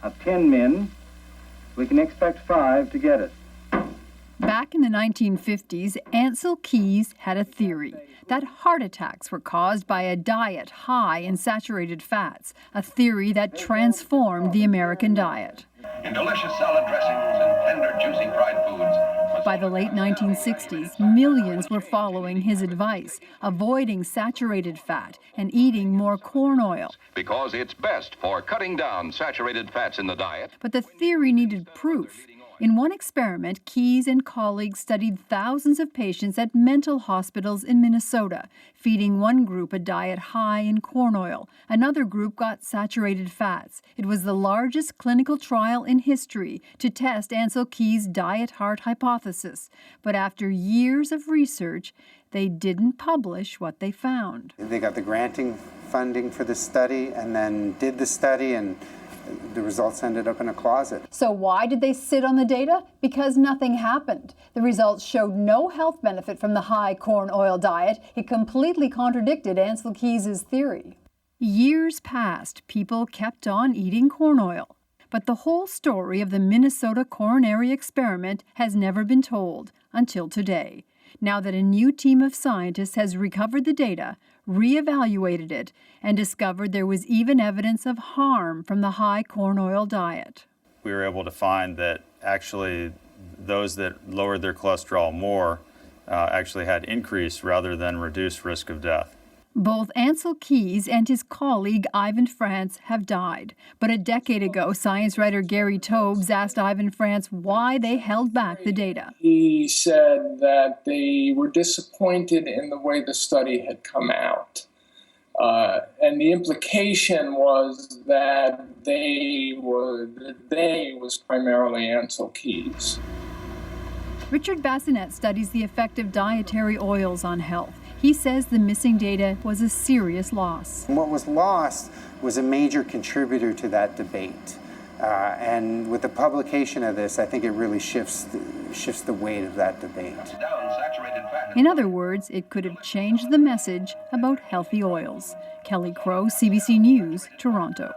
of 10 men, we can expect 5 to get it. Back in the 1950s, Ansel Keys had a theory that heart attacks were caused by a diet high in saturated fats, a theory that transformed the American diet. In delicious salad dressings and tender, juicy fried foods. By the late 1960s, millions were following his advice, avoiding saturated fat and eating more corn oil. Because it's best for cutting down saturated fats in the diet. But the theory needed proof. In one experiment, Keys and colleagues studied thousands of patients at mental hospitals in Minnesota, feeding one group a diet high in corn oil. Another group got saturated fats. It was the largest clinical trial in history to test Ansel Keys' diet heart hypothesis. But after years of research, they didn't publish what they found. They got the granting funding for the study and then did the study, and the results ended up in a closet. So why did they sit on the data? Because nothing happened. The results showed no health benefit from the high corn oil diet. It completely contradicted Ansel Keys' theory. Years passed, people kept on eating corn oil. But the whole story of the Minnesota coronary experiment has never been told until today. Now that a new team of scientists has recovered the data, reevaluated it, and discovered there was even evidence of harm from the high corn oil diet. We were able to find that actually those that lowered their cholesterol more actually had increased rather than reduced risk of death. Both Ansel Keys and his colleague Ivan France have died. But a decade ago, science writer Gary Tobes asked Ivan France why they held back the data. He said that they were disappointed in the way the study had come out. And the implication was that they was primarily Ansel Keys. Richard Bassinet studies the effect of dietary oils on health. He says the missing data was a serious loss. What was lost was a major contributor to that debate. And with the publication of this, I think it really shifts the weight of that debate. In other words, it could have changed the message about healthy oils. Kelly Crow, CBC News, Toronto.